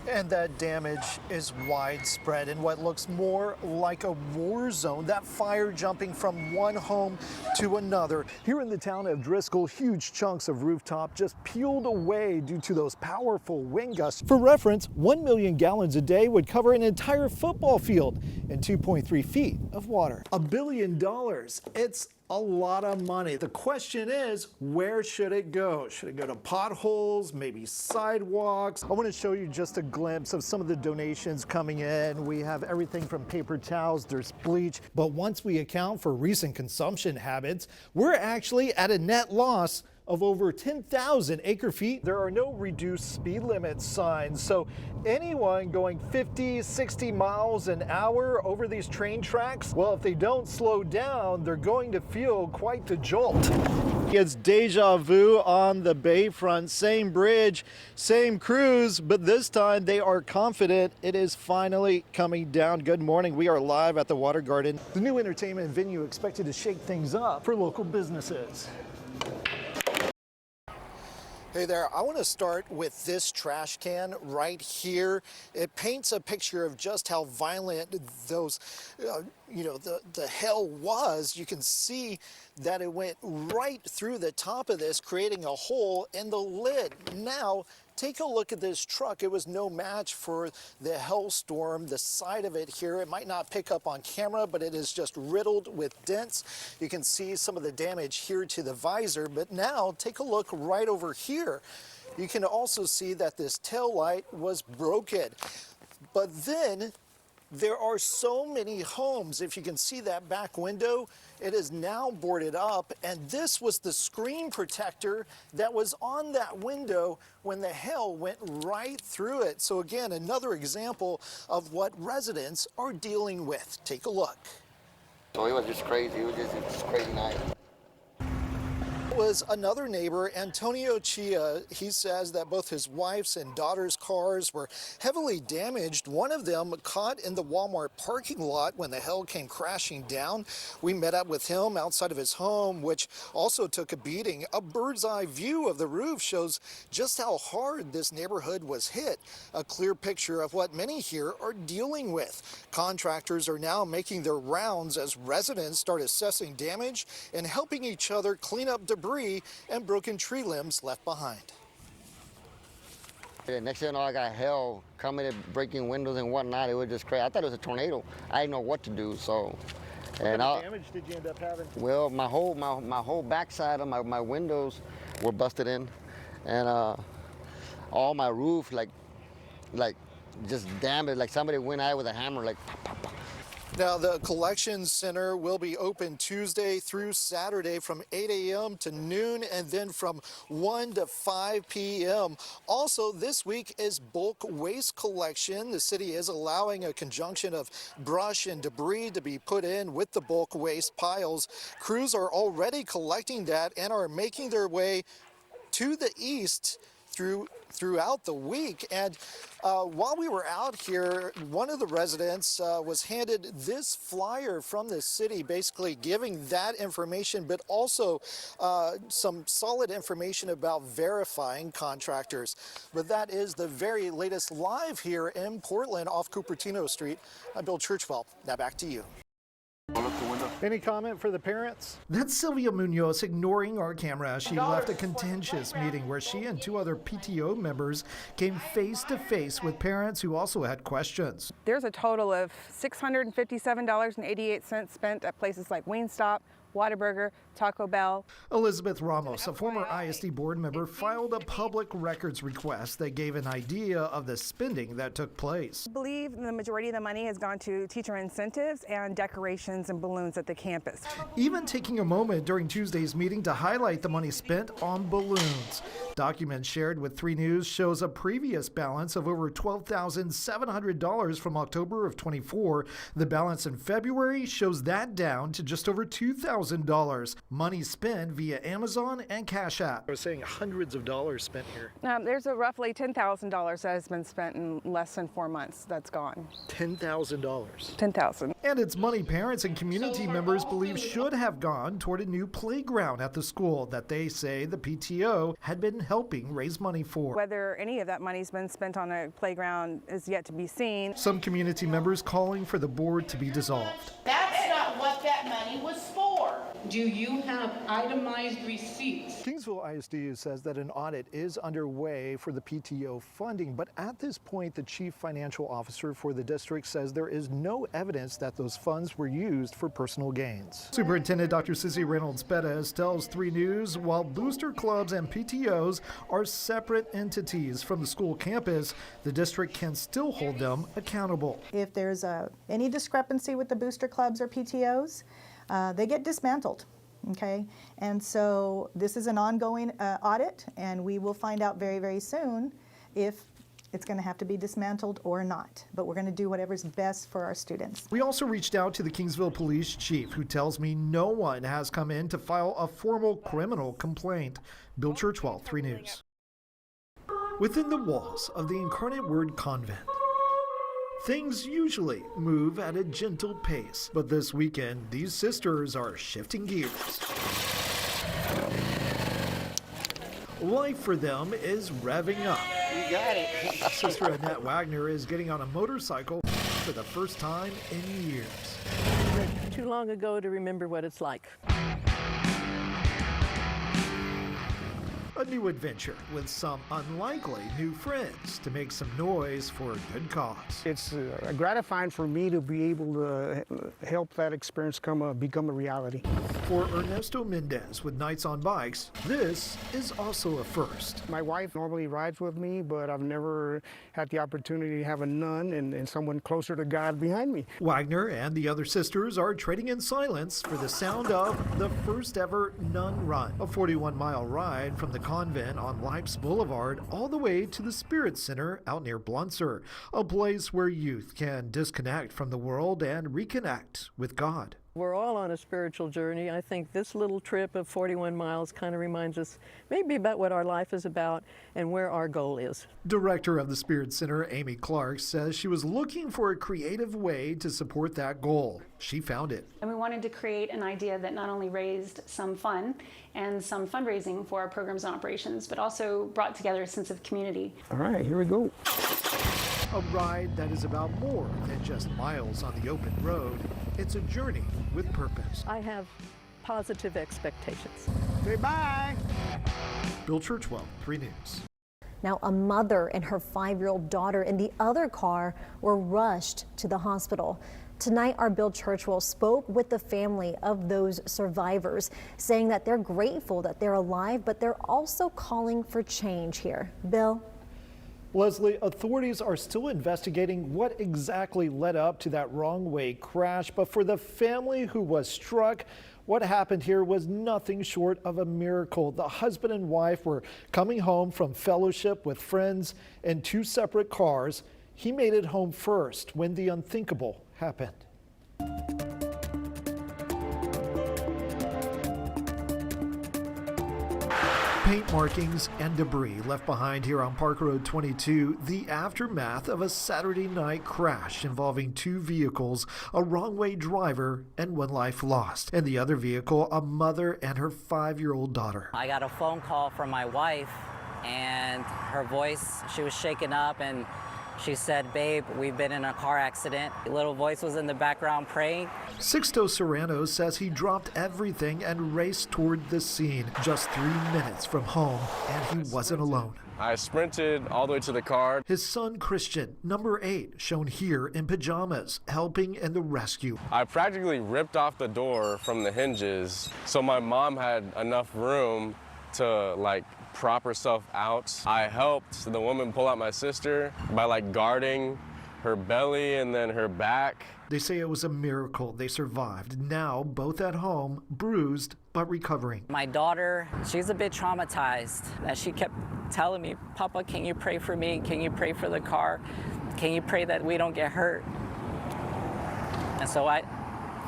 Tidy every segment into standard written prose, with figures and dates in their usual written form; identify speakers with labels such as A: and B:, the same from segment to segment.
A: And that damage is widespread in what looks more like a war zone. That fire jumping from one home to another. Here in the town of Driscoll, huge chunks of rooftop just peeled away due to those powerful wind gusts. For reference, 1 million gallons a day would cover an entire football field and 2.3 feet of water. $1 billion. It's a lot of money. The question is, where should it go? Should it go to potholes, maybe sidewalks? I want to show you just a glimpse of some of the donations coming in. We have everything from paper towels, there's bleach, but once we account for recent consumption habits, we're actually at a net loss of over 10,000 acre-feet. There are no reduced speed limit signs, so anyone going 50, 60 miles an hour over these train tracks, well, if they don't slow down, they're going to feel quite the jolt. It's deja vu on the Bayfront. Same bridge, same crews, but this time they are confident it is finally coming down. Good morning. We are live at the Water Garden, the new entertainment venue expected to shake things up for local businesses. Hey there, I want to start with this trash can right here. It paints a picture of just how violent those, the hail was. You can see that it went right through the top of this, creating a hole in the lid. Now, take a look at this truck. It was no match for the hailstorm. The side of it here, it might not pick up on camera, but it is just riddled with dents. You can see some of the damage here to the visor, but now take a look right over here. You can also see that this tail light was broken. But then there are so many homes. If you can see that back window, it is now boarded up, and this was the screen protector that was on that window when the hail went right through it. So again, another example of what residents are dealing with. Take a look.
B: So it was just crazy. It was just a crazy night.
A: Was another neighbor, Antonio Chia. He says that both his wife's and daughter's cars were heavily damaged. One of them caught in the Walmart parking lot when the hail came crashing down. We met up with him outside of his home, which also took a beating. A bird's eye view of the roof shows just how hard this neighborhood was hit. A clear picture of what many here are dealing with. Contractors are now making their rounds as residents start assessing damage and helping each other clean up debris and broken tree limbs left behind.
B: Yeah, next thing you know, I got hail coming and breaking windows and whatnot. It was just crazy. I thought it was a tornado. I didn't know what to do. So,
A: what kind of damage did you end up having?
B: Well, my whole backside of my windows were busted in, and all my roof like just damaged. Like somebody went at it with a hammer, like pop, pop, pop.
A: Now, the collection center will be open Tuesday through Saturday from 8 a.m. to noon and then from 1 to 5 p.m. Also, this week is bulk waste collection. The city is allowing a conjunction of brush and debris to be put in with the bulk waste piles. Crews are already collecting that and are making their way to the east throughout the week. And while we were out here, one of the residents was handed this flyer from the city, basically giving that information, but also some solid information about verifying contractors. But that is the very latest live here in Portland off Cupertino Street. I'm Bill Churchwell. Now back to you. Any comment for the parents? That's Sylvia Munoz ignoring our camera. She left a contentious meeting where she and two other PTO members came face to face with parents who also had questions.
C: There's a total of $657.88 spent at places like Wingstop, Whataburger, Taco Bell.
A: Elizabeth Ramos, a former ISD board member, filed a public records request that gave an idea of the spending that took place.
C: I believe the majority of the money has gone to teacher incentives and decorations and balloons at the campus.
A: Even taking a moment during Tuesday's meeting to highlight the money spent on balloons. Documents shared with 3 News shows a previous balance of over $12,700 from October of 24. The balance in February shows that down to just over $2,000. Money spent via Amazon and Cash App. I was saying hundreds of dollars spent here.
C: There's a roughly $10,000 that has been spent in less than 4 months that's gone.
A: $10,000.
C: $10,000.
A: And it's money parents and community members believe should have gone toward a new playground at the school that they say the PTO had been helping raise money for.
C: Whether any of that money's been spent on a playground is yet to be seen.
A: Some community members calling for the board to be dissolved.
D: That's not what that money was for.
E: Do you have itemized receipts?
A: Kingsville ISDU says that an audit is underway for the PTO funding, but at this point, the chief financial officer for the district says there is no evidence that those funds were used for personal gains. Superintendent Dr. Sissy Reynolds-Perez tells 3 News while booster clubs and PTOs are separate entities from the school campus, the district can still hold them accountable.
F: If there's any discrepancy with the booster clubs or PTOs, they get dismantled, okay? And so this is an ongoing audit, and we will find out very, very soon if it's going to have to be dismantled or not. But we're going to do whatever's best for our students.
A: We also reached out to the Kingsville police chief, who tells me no one has come in to file a formal criminal complaint. Bill Churchwell, 3 News. Within the walls of the Incarnate Word Convent, things usually move at a gentle pace, but this weekend, these sisters are shifting gears. Life for them is revving up.
B: You got it.
A: Sister Annette Wagner is getting on a motorcycle for the first time in years.
G: Too long ago to remember what it's like.
A: A new adventure with some unlikely new friends to make some noise for a good cause.
H: It's gratifying for me to be able to help that experience become a reality.
A: For Ernesto Mendez with Nights on Bikes, this is also a first.
H: My wife normally rides with me, but I've never had the opportunity to have a nun and someone closer to God behind me.
A: Wagner and the other sisters are trading in silence for the sound of the first ever Nun Run, a 41-mile ride from the convent on Lipes Boulevard all the way to the Spirit Center out near Blunser, a place where youth can disconnect from the world and reconnect with God.
G: We're all on a spiritual journey. I think this little trip of 41 miles kind of reminds us maybe about what our life is about and where our goal is.
A: Director of the Spirit Center, Amy Clark, says she was looking for a creative way to support that goal. She found it.
I: And we wanted to create an idea that not only raised some fun and some fundraising for our programs and operations, but also brought together a sense of community.
H: All right, here we go.
A: A ride that is about more than just miles on the open road. It's a journey with purpose.
G: I have positive expectations.
H: Say bye.
A: Bill Churchwell, 3 News.
J: Now, a mother and her 5-year-old daughter in the other car were rushed to the hospital. Tonight, our Bill Churchwell spoke with the family of those survivors, saying that they're grateful that they're alive, but they're also calling for change here. Bill?
A: Leslie, authorities are still investigating what exactly led up to that wrong-way crash, but for the family who was struck, what happened here was nothing short of a miracle. The husband and wife were coming home from fellowship with friends in 2 separate cars. He made it home first when the unthinkable happened. Paint markings and debris left behind here on Park Road 22, the aftermath of a Saturday night crash involving 2 vehicles, a wrong-way driver and 1 life lost. And the other vehicle, a mother and her 5-year-old daughter.
K: I got a phone call from my wife, and her voice, she was shaken up, and she said, "Babe, we've been in a car accident." The little voice was in the background praying.
A: Sixto Serrano says he dropped everything and raced toward the scene just 3 minutes from home, and he wasn't alone.
L: I sprinted all the way to the car.
A: His son Christian, number 8, shown here in pajamas, helping in the rescue.
L: I practically ripped off the door from the hinges, so my mom had enough room to prop herself out. I helped the woman pull out my sister by guarding her belly and then her back.
A: They say it was a miracle they survived. Now both at home, bruised but recovering.
K: My daughter, she's a bit traumatized. And she kept telling me, "Papa, can you pray for me? Can you pray for the car? Can you pray that we don't get hurt?" And so I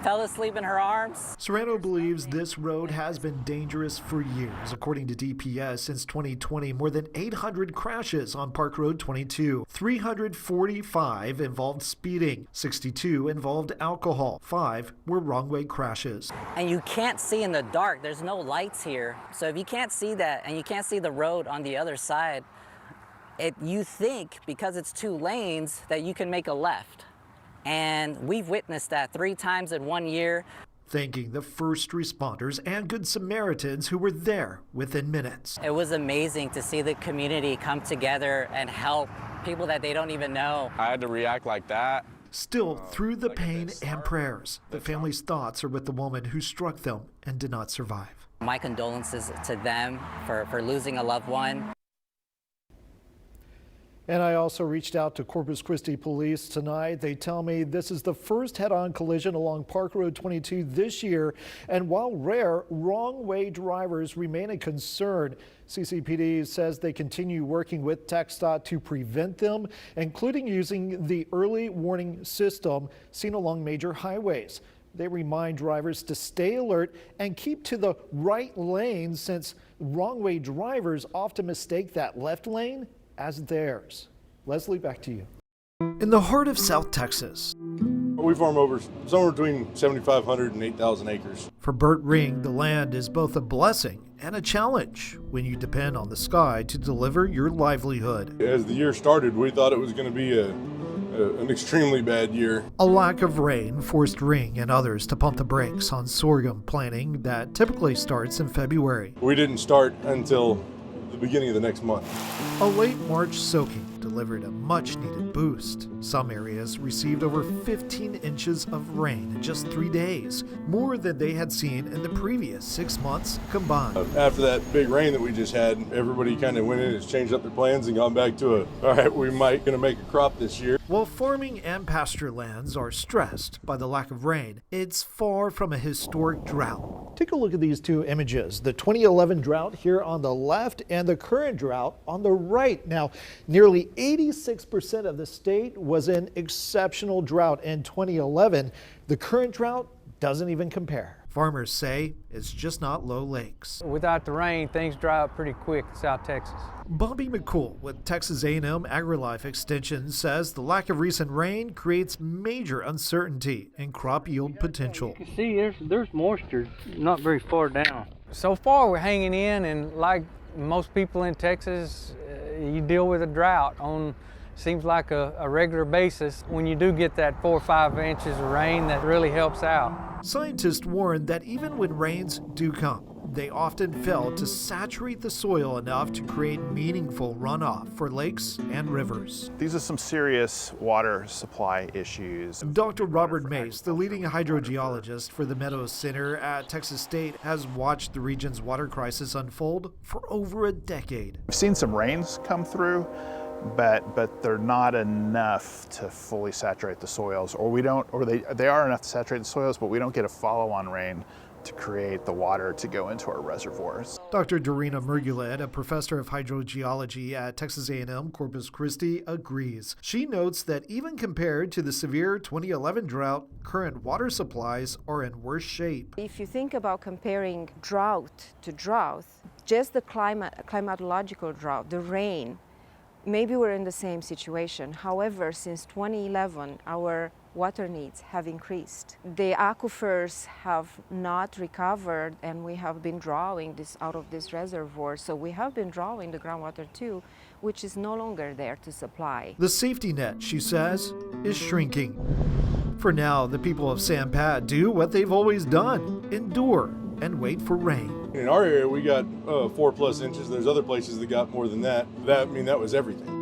K: fell asleep in her arms.
A: Serrano believes this road has been dangerous for years. According to DPS, since 2020, more than 800 crashes on Park Road 22. 345 involved speeding, 62 involved alcohol, 5 were wrong-way crashes.
K: And you can't see in the dark. There's no lights here. So if you can't see that and you can't see the road on the other side, you think because it's 2 lanes that you can make a left. And we've witnessed that 3 times in 1 year.
A: Thanking the first responders and Good Samaritans who were there within minutes.
K: It was amazing to see the community come together and help people that they don't even know.
L: I had to react like that.
A: Still, through the pain and prayers, the family's thoughts are with the woman who struck them and did not survive.
K: My condolences to them for losing a loved one.
A: And I also reached out to Corpus Christi police tonight. They tell me this is the first head-on collision along Park Road 22 this year. And while rare, wrong-way drivers remain a concern. CCPD says they continue working with TxDOT to prevent them, including using the early warning system seen along major highways. They remind drivers to stay alert and keep to the right lane, since wrong-way drivers often mistake that left lane as theirs. Leslie, back to you. In the heart of South Texas.
M: We farm over somewhere between 7,500 and 8,000 acres.
A: For Bert Ring, the land is both a blessing and a challenge when you depend on the sky to deliver your livelihood.
M: As the year started, we thought it was going to be an extremely bad year.
A: A lack of rain forced Ring and others to pump the brakes on sorghum planting that typically starts in February.
M: We didn't start until the beginning of the next month.
A: A late March soaking delivered a much-needed boost. Some areas received over 15 inches of rain in just 3 days, more than they had seen in the previous 6 months combined.
M: After that big rain that we just had, everybody kind of went in and changed up their plans and gone back to all right, we might gonna make a crop this year.
A: While farming and pasture lands are stressed by the lack of rain, it's far from a historic drought. Take a look at these 2 images, the 2011 drought here on the left and the current drought on the right. Now, nearly 86% of the state was in exceptional drought in 2011. The current drought doesn't even compare. Farmers say it's just not low lakes.
N: Without the rain, things dry up pretty quick in South Texas.
A: Bobby McCool with Texas A&M AgriLife Extension says the lack of recent rain creates major uncertainty in crop yield potential.
N: You can see there's moisture not very far down. So far we're hanging in, and like most people in Texas, you deal with a drought on seems like a regular basis. When you do get that 4 or 5 inches of rain, that really helps out.
A: Scientists warn that even when rains do come, they often fail to saturate the soil enough to create meaningful runoff for lakes and rivers.
O: These are some serious water supply issues.
A: Dr. Robert Mace, the leading hydrogeologist for the Meadows Center at Texas State, has watched the region's water crisis unfold for over a decade.
O: We've seen some rains come through, but they're not enough to fully saturate the soils, they are enough to saturate the soils, but we don't get a follow-on rain to create the water to go into our reservoirs.
A: Dr. Dorina Murgulet, a professor of hydrogeology at Texas A&M Corpus Christi, agrees. She notes that even compared to the severe 2011 drought, current water supplies are in worse shape.
P: If you think about comparing drought to drought, just the climatological drought, the rain, maybe we're in the same situation. However, since 2011, our water needs have increased. The aquifers have not recovered, and we have been drawing this out of this reservoir. So we have been drawing the groundwater too, which is no longer there to supply.
A: The safety net, she says, is shrinking. For now, the people of San Pat do what they've always done, endure and wait for rain.
M: In our area, we got 4+ inches. There's other places that got more than that. That was everything.